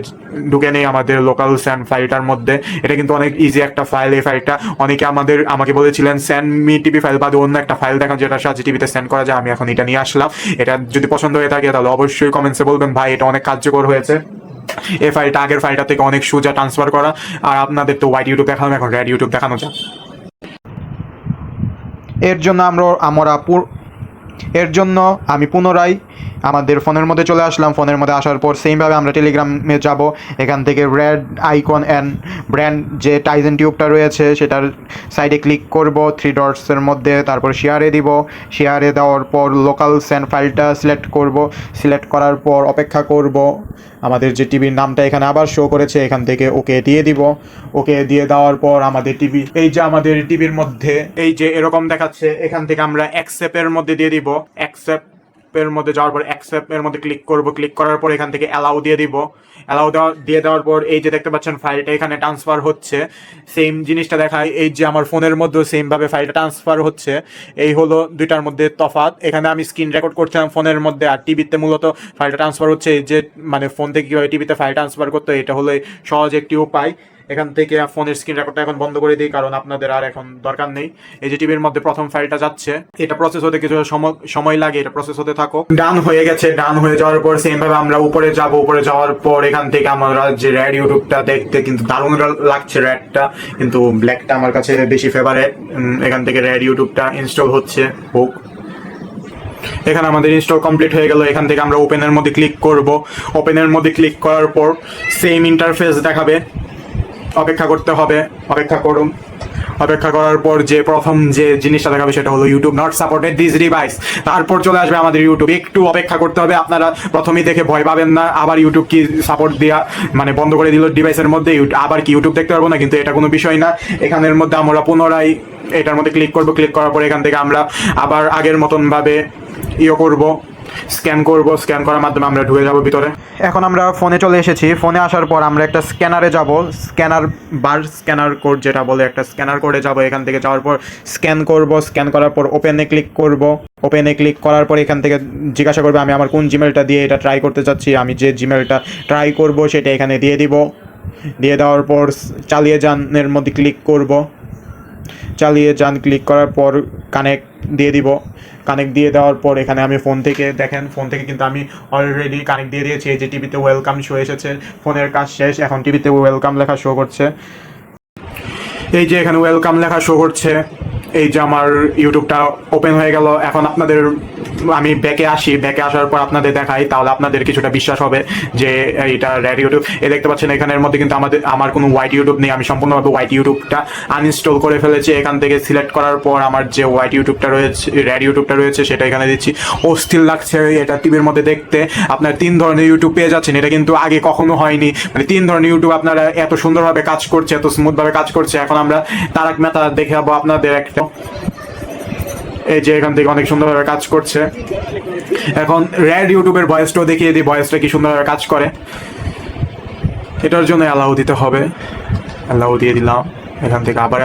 Speaker 1: ঢুকে নেই আমাদের লোকাল স্যান্ড ফাইলটার মধ্যে। এটা কিন্তু অনেক ইজি একটা ফাইল। এই ফাইলটা অনেকে আমাকে বলেছিলেন সেন্ড মি টিভি ফাইল বাদে অন্য একটা ফাইল দেখান যেটা সাহায্যে টিভিতে সেন্ড করা যায়। আমি এখন এটা নিয়ে আসলাম। এটা যদি পছন্দ হয়ে থাকে তাহলে অবশ্যই কমেন্টসে বলবেন ভাই এটা অনেক কার্যকর হয়েছে। এই ফাইলটা আগের ফাইলটা থেকে অনেক সোজা ট্রান্সফার করা। আর আপনাদের তো হোয়াইট ইউটিউব দেখালাম, এখন রেড ইউটিউব দেখানো যাক। এর জন্য আমি পুনরায় আমাদের ফোনের মধ্যে চলে আসলাম। ফোনের মধ্যে আসার পর সেমভাবে আমরা টেলিগ্রামে যাব। এখান থেকে রেড আইকন অ্যান্ড ব্র্যান্ড যে টাইজেন টিউবটা রয়েছে সেটার সাইডে ক্লিক করব 3 ডটসের মধ্যে। তারপর শেয়ারে দিব। শেয়ারে দেওয়ার পর লোকাল স্যান্ড ফাইলটা সিলেক্ট করব। সিলেক্ট করার পর অপেক্ষা করব। আমাদের যে টিভির নামটা এখানে আবার শো করেছে, এখান থেকে ওকে দিয়ে দিব। ওকে দিয়ে দেওয়ার পর আমাদের আমাদের টিভির মধ্যে এই যে এরকম দেখাচ্ছে, এখান থেকে আমরা অ্যাকসেপ্টের মধ্যে দিয়ে দিব। অ্যাকসেপ্টের মধ্যে যাওয়ার পর অ্যাকসেপ্টের মধ্যে ক্লিক করব। ক্লিক করার পর এখান থেকে অ্যালাউ দিয়ে দিব। দিয়ে দেওয়ার পর এই যে দেখতে পাচ্ছেন ফাইলটা এখানে ট্রান্সফার হচ্ছে। সেম জিনিসটা দেখায়, এই যে আমার ফোনের মধ্যে সেমভাবে ফাইলটা ট্রান্সফার হচ্ছে। এই হলো দুইটার মধ্যে তফাৎ। এখানে আমি স্ক্রিন রেকর্ড করছিলাম ফোনের মধ্যে, আর টিভিতে মূলত ফাইলটা ট্রান্সফার হচ্ছে। যে মানে ফোন থেকে কীভাবে টিভিতে ফাইল ট্রান্সফার করতে, এটা হলো সহজ একটি উপায়। এখান থেকে ফোনের স্ক্রিন রেকর্ডটা এখন বন্ধ করে দিই, কারণ আপনাদের আর এখন দরকার নেই। এই যে টিভির মধ্যে প্রথম ফাইলটা যাচ্ছে, এটা প্রসেস হতে কিছু সময় লাগে, এটা প্রসেস হতে থাকো। ডান হয়ে গেছে। ডান হয়ে যাওয়ার পর সেম ভাবে আমরা উপরে যাব। উপরে যাওয়ার পর এখান থেকে আমরা যে রেড ইউটিউবটা দেখতে কিন্তু দারুণ লাগছে রেডটা, কিন্তু ব্ল্যাকটা আমার কাছে বেশি ফেভারিট। এখান থেকে রেড ইউটিউবটা ইনস্টল হোক। এখানে আমাদের ইনস্টল কমপ্লিট হয়ে গেল। এখান থেকে আমরা ওপেনের মধ্যে ক্লিক করব। ওপেনের মধ্যে ক্লিক করার পর সেম ইন্টারফেস দেখাবে। অপেক্ষা করতে হবে। অপেক্ষা করুন। অপেক্ষা করার পর যে প্রথম যে জিনিসটা দেখাবে সেটা হলো YouTube not supported this device. তারপর চলে আসবে আমাদের ইউটিউব। একটু অপেক্ষা করতে হবে। আপনারা প্রথমেই দেখে ভয় পাবেন না, আবার ইউটিউব কি সাপোর্ট দেওয়া মানে বন্ধ করে দিল ডিভাইসের মধ্যে, আবার কি ইউটিউব দেখতে পারবো না, কিন্তু এটা কোনো বিষয় না। এখানের মধ্যে আমরা পুনরায় এটার মধ্যে ক্লিক করব। ক্লিক করার পর এখান থেকে আমরা আবার আগের মতন ভাবে করব। স্ক্যান করব, স্ক্যান করার মাধ্যমে আমরা ঢুকে যাব ভিতরে। এখন আমরা ফোনে চলে এসেছি। ফোনে আসার পর আমরা একটা স্ক্যানারে যাব, স্ক্যানার কোড যেটা বলে, একটা স্ক্যানার কোডে যাব। এখান থেকে যাওয়ার পর স্ক্যান করব, স্ক্যান করার পর ওপেনে ক্লিক করব। ওপেনে ক্লিক করার পর এখান থেকে জিজ্ঞাসা করবে আমি আমার কোন জিমেলটা দিয়ে এটা ট্রাই করতে চাচ্ছি। আমি যে জিমেলটা ট্রাই করব সেটা এখানে দিয়ে দিব। দিয়ে দেওয়ার পর চালিয়ে যানের মধ্যে ক্লিক করব। চালিয়ে যান ক্লিক করার পর কানেক্ট দিয়ে দিব। কানেক্ট দিয়ে দেওয়ার পর এখানে আমি ফোন থেকে দেখেন, ফোন থেকে কিন্তু আমি অলরেডি কানেক্ট দিয়ে দিয়েছি। এই যে টিভিতে ওয়েলকাম শো এসেছে, ফোনের কাজ শেষ, এখন টিভিতে ওয়েলকাম লেখা শো করছে। এই যে এখানে ওয়েলকাম লেখা শো করছে। এই যে আমার ইউটিউবটা ওপেন হয়ে গেল। এখন আপনাদের আমি ব্যাকে আসি, ব্যাকে আসার পর আপনাদের দেখাই, তাহলে আপনাদের কিছুটা বিশ্বাস হবে যে এটা রেড ইউটিউব। এই দেখতে পাচ্ছেন এখানের মধ্যে কিন্তু আমার কোনো হোয়াইট ইউটিউব নেই, আমি সম্পূর্ণভাবে হোয়াইট ইউটিউবটা আনইনস্টল করে ফেলেছি। এখান থেকে সিলেক্ট করার পর আমার যে হোয়াইট ইউটিউবটা রয়েছে, রেড ইউটিউবটা রয়েছে, সেটা এখানে দিচ্ছি। অস্থির লাগছে এটা টিভির মধ্যে দেখতে। আপনার 3 ধরনের ইউটিউব পেয়ে যাচ্ছেন, এটা কিন্তু আগে কখনো হয়নি। মানে 3 ধরনের ইউটিউব আপনারা এত সুন্দরভাবে কাজ করছে, এত স্মুথভাবে কাজ করছে। এখন আমরা তারক মেহতা দেখাবো আপনাদের একটা। এই যে এখান থেকে অনেক সুন্দরভাবে কাজ করছে। এখন রেড ইউটিউবের ভয়েসটাও দেখিয়ে দিই, ভয়েসটা কি সুন্দরভাবে কাজ করে। এটার জন্য অ্যালাউ দিতে হবে, অ্যালাউ দিয়ে দিলাম। এখান থেকে আবার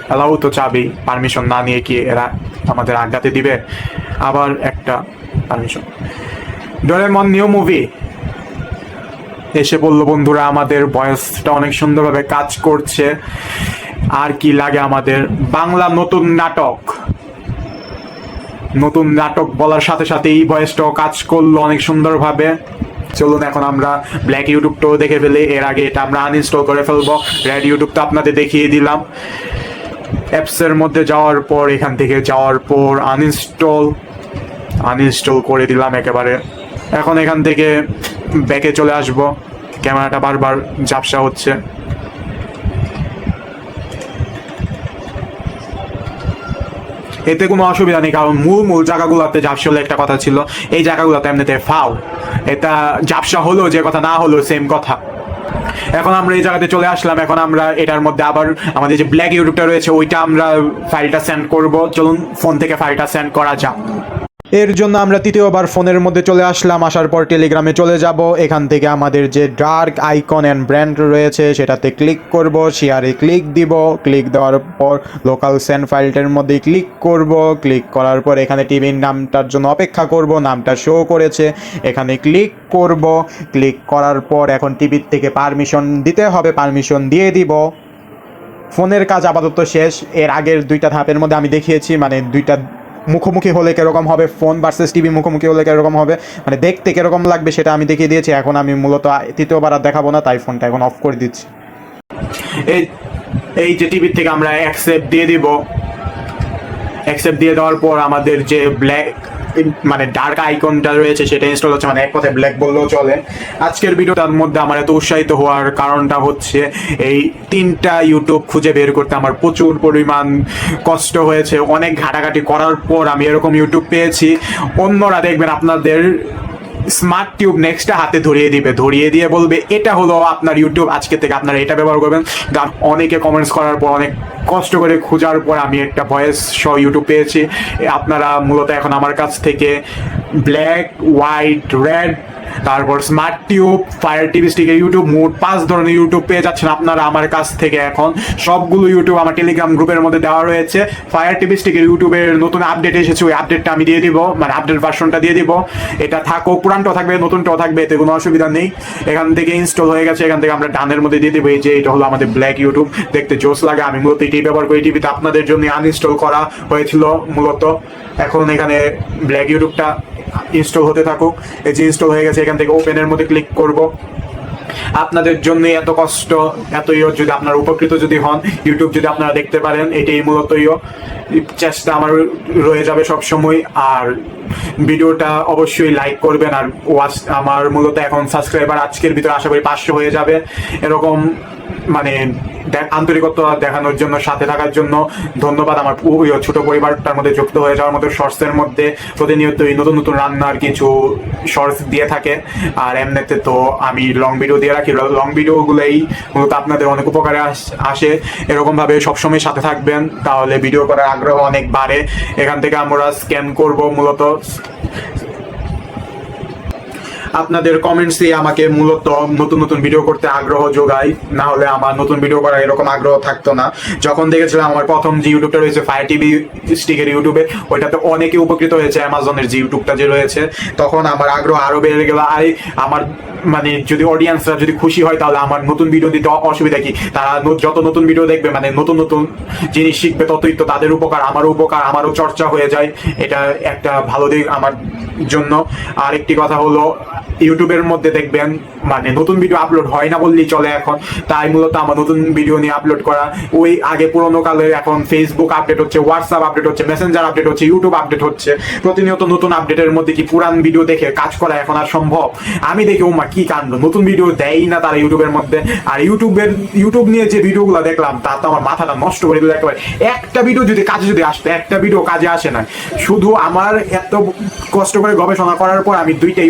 Speaker 1: অ্যালাউ তো চাবি, পারমিশন না নিয়ে কি এরা আমাদের আজ্ঞাতে দিবে? আবার একটা পারমিশন। ডোরেমন নিউ মুভি এসে বললো বন্ধুরা, আমাদের ভয়েসটা অনেক সুন্দরভাবে কাজ করছে। আর কি লাগে আমাদের? বাংলা নতুন নাটক, নতুন নাটক বলার সাথে সাথে এই ভয়েসটাও কাজ করলো অনেক সুন্দরভাবে। চলুন এখন আমরা ব্ল্যাক ইউটিউবটাও দেখে ফেলি। এর আগে এটা আমরা আনইনস্টল করে ফেলবো। রেড ইউটিউবটা আপনাদের দেখিয়ে দিলাম। অ্যাপসের মধ্যে যাওয়ার পর এখান থেকে যাওয়ার পর আনইনস্টল করে দিলাম একেবারে। এখন এখান থেকে ব্যাকে চলে আসব। ক্যামেরাটা বারবার ঝাপসা হচ্ছে। এতে কোনো অসুবিধা নেই, কারণ মূল জায়গাগুলোতে ঝাপসা হলে একটা কথা ছিল, এই জায়গাগুলোতে এমনিতে ফাও। এটা ঝাপসা হলো যে কথা, না হলো সেম কথা। এখন আমরা এই জায়গাতে চলে আসলাম। এখন আমরা এটার মধ্যে আবার আমাদের যে ব্ল্যাক ইউটিউবটা রয়েছে ওইটা আমরা ফাইলটা সেন্ড করব। চলুন ফোন থেকে ফাইলটা সেন্ড করা যাক। এর জন্য আমরা তৃতীয়বার ফোনের মধ্যে চলে আসলাম। আসার পর টেলিগ্রামে চলে যাব। এখান থেকে আমাদের যে ডার্ক আইকন অ্যান্ড ব্র্যান্ড রয়েছে সেটাতে ক্লিক করব, শেয়ারে ক্লিক দিব। ক্লিক দেওয়ার পর লোকাল সেন্ড ফাইলটার মধ্যে ক্লিক করব। ক্লিক করার পর এখানে টিভির নামটার জন্য অপেক্ষা করব, নামটা শো করেছে, এখানে ক্লিক করব। ক্লিক করার পর এখন টিভির থেকে পারমিশন দিতে হবে, পারমিশন দিয়ে দিব। ফোনের কাজ আপাতত শেষ। এর আগের 2টা ধাপের মধ্যে আমি দেখিয়েছি, মানে 2টা মুখোমুখি হলে কীরকম হবে, ফোন ভার্সেস টিভি মুখোমুখি হলে কীরকম হবে, মানে দেখতে কীরকম লাগবে সেটা আমি দেখিয়ে দিয়েছি। এখন আমি মূলত তৃতীয়বার আর দেখাবো না, তাই ফোনটা এখন অফ করে দিচ্ছি। এই যে টিভির থেকে আমরা অ্যাকসেপ্ট দিয়ে দিব। অ্যাকসেপ্ট দিয়ে দেওয়ার পর আমাদের যে ব্ল্যাক মানে ডার্ক আইকনটা রয়েছে সেটা ইনস্টল হচ্ছে, মানে এক কথায় ব্ল্যাক বললেও চলে। আজকের ভিডিওটার মধ্যে আমার এত উৎসাহিত হওয়ার কারণটা হচ্ছে এই 3টা ইউটিউব খুঁজে বের করতে আমার প্রচুর পরিমাণ কষ্ট হয়েছে। অনেক ঘাটাঘাটি করার পর আমি এরকম ইউটিউব পেয়েছি। অন্যরা দেখবেন আপনাদের স্মার্ট টিউব নেক্সটটা হাতে ধরিয়ে দিয়ে বলবে এটা হলো আপনার ইউটিউব, আজকে থেকে আপনারা এটা ব্যবহার করবেন। অনেকে কমেন্টস করার পর, অনেক কষ্ট করে খোঁজার পর আমি একটা ভয়েস সহ ইউটিউব পেয়েছি। আপনারা মূলত এখন আমার কাছ থেকে ব্ল্যাক, হোয়াইট, রেড, তারপর স্মার্ট টিউব, ফায়ার টিভি স্টিকের ইউটিউব, মোট 5 ধরনের ইউটিউব পেয়ে যাচ্ছেন আপনারা আমার কাছ থেকে। এখন সবগুলো ইউটিউব আমার টেলিগ্রাম গ্রুপের মধ্যে দেওয়া রয়েছে। ফায়ার টিভি স্টিকের ইউটিউবের নতুন আপডেট এসেছে, ওই আপডেটটা আমি দিয়ে দিব, মানে আপডেট ভার্সনটা দিয়ে দিব। এটা থাকো, পুরানটাও থাকবে, নতুনটাও থাকবে, এতে কোনো অসুবিধা নেই। এখান থেকে ইনস্টল হয়ে গেছে, এখান থেকে আমরা ডানের মধ্যে দিয়ে দেবো। এই যে এটা হলো আমাদের ব্ল্যাক ইউটিউব, দেখতে জোস লাগে। আমি মূলত এটি ব্যবহার করি টিভিতে, আপনাদের জন্য আনইনস্টল করা হয়েছিল মূলত। এখন এখানে ব্ল্যাক ইউটিউবটা ইনস্টল হতে থাকুক। এই যে ইনস্টল হয়ে গেছে, এখান থেকে ওপেনের মধ্যে ক্লিক করব। আপনাদের জন্য এত কষ্ট, এত যদি আপনারা উপকৃত যদি হন, ইউটিউব যদি আপনারা দেখতে পারেন, এটাই মূলত চেষ্টা আমার রয়ে যাবে সব সময়। আর ভিডিওটা অবশ্যই লাইক করবেন। আর আমার মূলত এখন সাবস্ক্রাইবার আজকের ভিতরে আশা করি 500 হয়ে যাবে। এরকম মানে আন্তরিকতা দেখানোর জন্য, সাথে থাকার জন্য ধন্যবাদ। আমার ছোট পরিবারটার মধ্যে যুক্ত হয়ে যাওয়ার মতো শর্টসের মধ্যে প্রতিনিয়তই নতুন নতুন রান্নার কিছু শর্টস দিয়ে থাকে। আর এমনিতে তো আমি লং ভিডিও দিয়ে রাখি, লং ভিডিওগুলোই মূলত আপনাদের অনেক উপকারে আসে। এরকমভাবে সবসময় সাথে থাকবেন, তাহলে ভিডিও করার আগ্রহ অনেক বাড়ে। এখান থেকে আমরা স্ক্যান করব, মূলত আপনাদের কমেন্টসই আমাকে মূলত নতুন নতুন ভিডিও করতে আগ্রহ যোগায়, না হলে আমার নতুন ভিডিও করার এরকম আগ্রহ থাকতো না। যখন দেখেছিলাম আমার প্রথম যে ইউটিউবটা রয়েছে ফায়ার টিভি স্টিকের ইউটিউবে, ওইটাতে অনেকে উপকৃত হয়েছে, অ্যামাজনের যে ইউটিউবটা যে রয়েছে, তখন আমার আগ্রহ আরো বেড়ে গেল। আর আমার মানে যদি অডিয়েন্সরা যদি খুশি হয় তাহলে আমার নতুন ভিডিও দিতে অসুবিধা কি? তারা যত নতুন ভিডিও দেখবে, মানে নতুন নতুন জিনিস শিখবে, ততই তো তাদের উপকার, আমারও উপকার, আমারও চর্চা হয়ে যায়। এটা একটা ভালো দিক আমার জন্য। আর একটি কথা হলো, ইউটিউবের মধ্যে দেখবেন মানে নতুন ভিডিও আপলোড হয় না বললেই চলে এখন, তাই মূলত আমার নতুন ভিডিও নিয়ে আপলোড করা। ওই আগে পুরোনো কালে এখন ফেসবুক আপডেট হচ্ছে, হোয়াটসঅ্যাপ আপডেট হচ্ছে, মেসেঞ্জার আপডেট হচ্ছে, ইউটিউব আপডেট হচ্ছে, প্রতিনিয়ত নতুন আপডেটের মধ্যে কি পুরান ভিডিও দেখে কাজ করা এখন আর সম্ভব? আমি দেখি ওমা কি কাণ্ড, নতুন ভিডিও দেয় না তারা ইউটিউবের মধ্যে। আর ইউটিউব নিয়ে যে ভিডিওগুলো দেখলাম তা তো আমার মাথাটা নষ্ট করে দিল একেবারে। একটা ভিডিও যদি কাজে যদি আসতো, একটা ভিডিও কাজে আসে না। শুধু আমার এত কষ্ট করে গবেষণা করার পর আমি দুইটা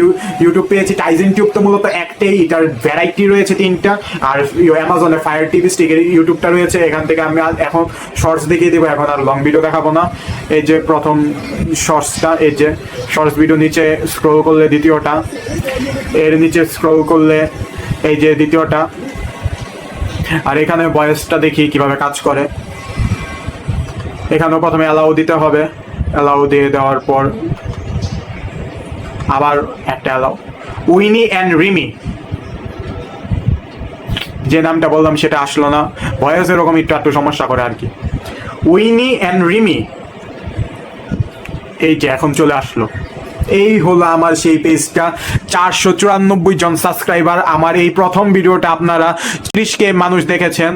Speaker 1: ইউটিউব পেয়েছি। টাইজেন টিউব তো মূলত একটাই, এটার ভ্যারাইটি রয়েছে 3টা। আর অ্যামাজনের ফায়ার টিভি স্টিকের ইউটিউবটা রয়েছে। এখান থেকে আমি এখন শর্টস দেখিয়ে দেবো, এখন আর লং ভিডিও দেখাবো না। এই যে প্রথম শর্টসটা, এই যে শর্টস ভিডিও, নিচে স্ক্রল করলে দ্বিতীয়টা, এর নিচে স্ক্রল করলে এই যে দ্বিতীয়টা। আর এখানে ভয়েসটা দেখি কিভাবে কাজ করে। এখানেও প্রথমে অ্যালাউ দিতে হবে, অ্যালাউ দিয়ে দেওয়ার পর আবার একটা অ্যালাউ। উইনি অ্যান্ড রিমি, যে নামটা বললাম সেটা আসলো না, ভয়েস এরকম একটু সমস্যা করে আর কি। উইনি অ্যান্ড রিমি, এই যে এখন চলে আসলো। এই হলো আমার সেই পেজটা, 494 জন সাবস্ক্রাইবার। আমার এই প্রথম ভিডিওটা আপনারা 30K মানুষ দেখেছেন,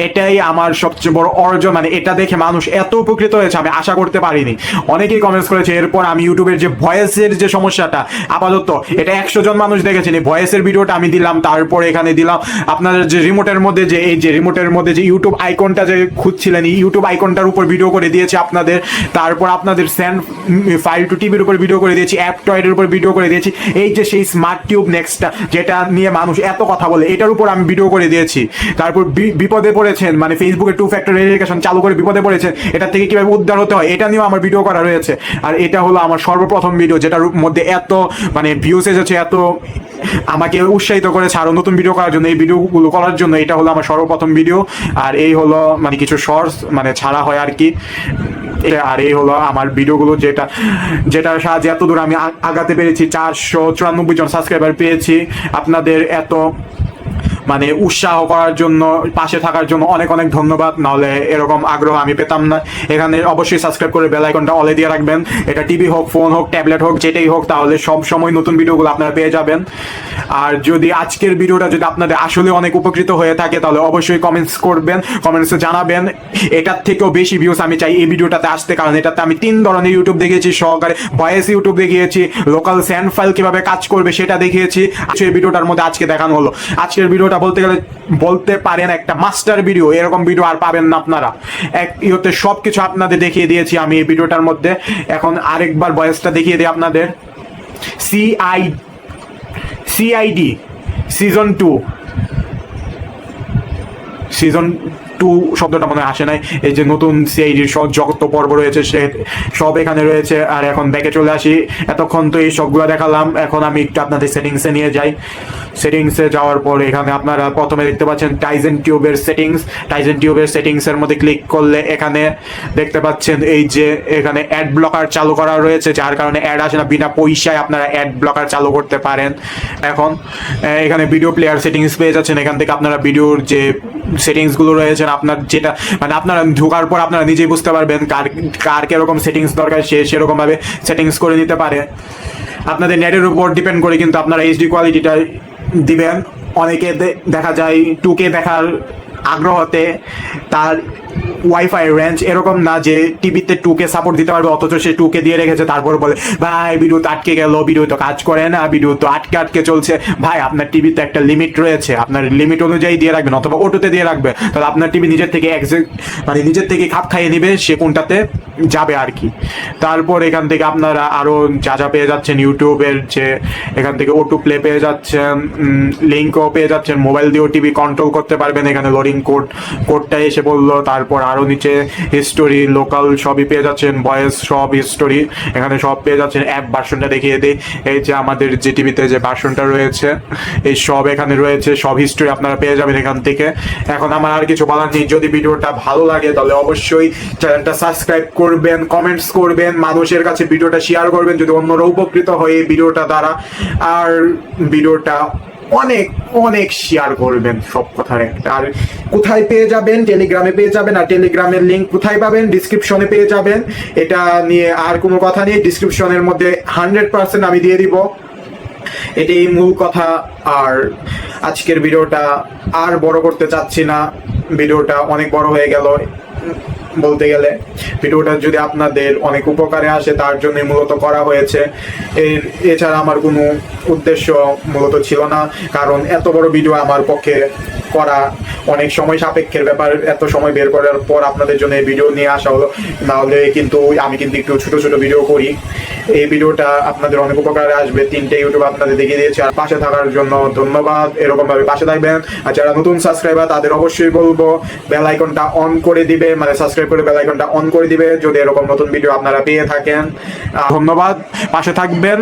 Speaker 1: এটাই আমার সবচেয়ে বড় অর্জন। মানে এটা দেখে মানুষ এত উপকৃত হয়েছে আমি আশা করতে পারিনি। অনেকেই কমেন্টস করেছে। এরপর আমি ইউটিউবের যে ভয়েসের যে সমস্যাটা, আপাতত এটা 100 জন মানুষ দেখেছেন, এই ভয়েসের ভিডিওটা আমি দিলাম। তারপরে এখানে দিলাম আপনাদের যে রিমোটের মধ্যে যে এই যে রিমোটের মধ্যে যে ইউটিউব আইকনটা যে খুঁজছিলেন, ইউটিউব আইকনটার উপর ভিডিও করে দিয়েছি আপনাদের। তারপর আপনাদের সেন্ড ফাইল টু টিভির উপর ভিডিও করে দিয়েছি, অ্যাপটয়েডের উপর ভিডিও করে দিয়েছি। এই যে সেই স্মার্ট টিউব নেক্সটটা, যেটা নিয়ে মানুষ এত কথা বলে, এটার উপর আমি ভিডিও করে দিয়েছি। তারপর বিপদে পড়েছেন, মানে ফেসবুকে 2 ফ্যাক্টর ভেরিফিকেশন চালু করে বিপদে পড়েছেন, এটা থেকে কিভাবে উদ্ধার হতে হয় এটা নিয়েও আমার ভিডিও করা রয়েছে। আর এটা হলো আমার সর্বপ্রথম ভিডিও, যেটার মধ্যে এত মানে ভিউজ এসেছে, এত আমাকে উৎসাহিত করেছে আরো নতুন ভিডিও করার জন্য, এই ভিডিওগুলো করার জন্য। এটা হলো আমার সর্বপ্রথম ভিডিও। আর এই হলো মানে কিছু শর্টস মানে ছাড়া হয় আর কি। আর এই হলো আমার ভিডিওগুলো, যেটার সাহায্যে এত দূর আমি আগাতে পেরেছি। 494 জন সাবস্ক্রাইবার পেয়েছি। আপনাদের এত মানে উৎসাহ করার জন্য, পাশে থাকার জন্য অনেক অনেক ধন্যবাদ। নাহলে এরকম আগ্রহ আমি পেতাম না। এখানে অবশ্যই সাবস্ক্রাইব করে বেল আইকনটা অলে দিয়ে রাখবেন। এটা টিভি হোক, ফোন হোক, ট্যাবলেট হোক, যেটাই হোক, তাহলে সব সময় নতুন ভিডিওগুলো আপনারা পেয়ে যাবেন। আর যদি আজকের ভিডিওটা যদি আপনাদের আসলে অনেক উপকৃত হয়ে থাকে, তাহলে অবশ্যই কমেন্টস করবেন, কমেন্টসে জানাবেন। এটার থেকেও বেশি ভিউজ আমি চাই এই ভিডিওটাতে আসতে, কারণ এটাতে আমি 3 ধরনের ইউটিউব দেখিয়েছি সহকারে। ভয়েস ইউটিউব দেখিয়েছি, লোকাল স্যান্ড ফাইল কিভাবে কাজ করবে সেটা দেখিয়েছি। এই ভিডিওটার মধ্যে আজকে দেখানো হলো। আজকের ভিডিওটা বলতে পারেন একটা মাস্টার ভিডিও। এরকম ভিডিও আর পাবেন না আপনারা। ইয়েতে সবকিছু আপনাদের দেখিয়ে দিয়েছি আমি এই ভিডিওটার মধ্যে। এখন আরেকবার ভয়েসটা দেখিয়ে দিই আপনাদের। সিআইডি সিজন 2 শব্দটা মনে আসে নাই। এই যে নতুন সিআইডির যত পর্ব রয়েছে সে সব এখানে রয়েছে। আর এখন ব্যাকে চলে আসি। এতক্ষণ তো এই সবগুলো দেখালাম, এখন আমি একটু আপনাদের সেটিংসে নিয়ে যাই। সেটিংসে যাওয়ার পর এখানে আপনারা প্রথমে দেখতে পাচ্ছেন টাইজেন টিউবের সেটিংস। টাইজেন টিউবের সেটিংসের মধ্যে ক্লিক করলে এখানে দেখতে পাচ্ছেন এই যে এখানে অ্যাড ব্লকার চালু করা রয়েছে, যার কারণে অ্যাড আসে না। বিনা পয়সায় আপনারা অ্যাড ব্লকার চালু করতে পারেন। এখন এখানে ভিডিও প্লেয়ার সেটিংস পেয়ে যাচ্ছেন। এখান থেকে আপনারা ভিডিওর যে সেটিংসগুলো রয়েছে, আপনার যেটা মানে আপনারা ঢোকার পর আপনারা নিজেই বুঝতে পারবেন কার কিরকম সেটিংস দরকার, সেরকম ভাবে সেটিংস করে নিতে পারে। আপনাদের নেটের উপর ডিপেন্ড করে কিন্তু আপনারা এইচডি কোয়ালিটিটা দিবেন। অনেকে দেখা যায় 2K দেখার আগ্রহতে তার ওয়াইফাই রেঞ্জ এরকম না যে টিভিতে 2K সাপোর্ট দিতে পারবে, অথচ সে 2K দিয়ে রেখেছে। তারপর বলে ভাই ভিডিও তো আটকে গেল, ভিডিও তো কাজ করে না, ভিডিও তো আটকে চলছে। ভাই আপনার টিভিতে একটা লিমিট রয়েছে, আপনার লিমিট অনুযায়ী দিয়ে রাখবেন, অথবা অটোতে দিয়ে রাখবেন। তাহলে আপনার টিভি নিজের থেকে মানে নিজের থেকে খাপ খাইয়ে নিবে সে কোনটাতে যাবে আর কি। তারপর এখান থেকে আপনারা আরো যা যা পেয়ে যাচ্ছেন ইউটিউবের যে এখান থেকে অটো প্লে পেয়ে যাচ্ছেন, লিঙ্কও পেয়ে যাচ্ছেন, মোবাইল দিয়েও টিভি কন্ট্রোল করতে পারবেন। এখানে লোডিং কোডটা এসে বললো, তারপর আরও নিচে হিস্টোরি, লোকাল সবই পেয়ে যাচ্ছেন, ভয়েস সব হিস্টোরি এখানে সব পেয়ে যাচ্ছেন। অ্যাপ ভার্সনটা দেখিয়ে দিই, এই যে আমাদের যে টিভিতে যে ভার্সনটা রয়েছে এই সব এখানে রয়েছে, সব হিস্টোরি আপনারা পেয়ে যাবেন এখান থেকে। এখন আমার আর কিছু বলার নেই, যদি ভিডিওটা ভালো লাগে তাহলে অবশ্যই চ্যানেলটা সাবস্ক্রাইব করবেন, কমেন্টস করবেন, মানুষের কাছে ভিডিওটা শেয়ার করবেন যদি অন্যরা উপকৃত হয় এই ভিডিওটা দ্বারা, আর ভিডিওটা অনেক অনেক শেয়ার করবেন। সব কথার একটা, আর কোথায় পেয়ে যাবেন, টেলিগ্রামে পেয়ে যাবেন, আর টেলিগ্রামের লিঙ্ক কোথায় পাবেন, ডিসক্রিপশনে পেয়ে যাবেন। এটা নিয়ে আর কোনো কথা নেই, ডিসক্রিপশনের মধ্যে 100% আমি দিয়ে দিব, এটাই মূল কথা। আর আজকের ভিডিওটা আর বড় করতে চাচ্ছি না, ভিডিওটা অনেক বড় হয়ে গেল বলতে গেলে। ভিডিওটা যদি আপনাদের অনেক উপকারে আসে তার জন্যই মূলত করা হয়েছে, এছাড়া আমার কোনো উদ্দেশ্য মূলত ছিল না, কারণ এত বড় ভিডিও আমার পক্ষে করা অনেক সময় সাপেক্ষের ব্যাপার। এত সময় বের করার পর আপনাদের জন্য এই ভিডিও নিয়ে আসা হলো, নাহলে কিন্তু আমি কিন্তু একটু ছোট ছোট ভিডিও করি। এই ভিডিওটা আপনাদের অনেক উপকারে আসবে, 3টে ইউটিউব আপনাদের দেখিয়ে দিয়েছি। আর পাশে থাকার জন্য ধন্যবাদ, এরকম ভাবে পাশে থাকবেন। আর যারা নতুন সাবস্ক্রাইবার তাদের অবশ্যই বলবো বেল আইকনটা অন করে দিবে, মানে সাবস্ক্রাইব করে বেল আইকনটা অন করে দিবে যদি এরকম নতুন ভিডিও আপনারা পেয়ে থাকেন। ধন্যবাদ, পাশে থাকবেন।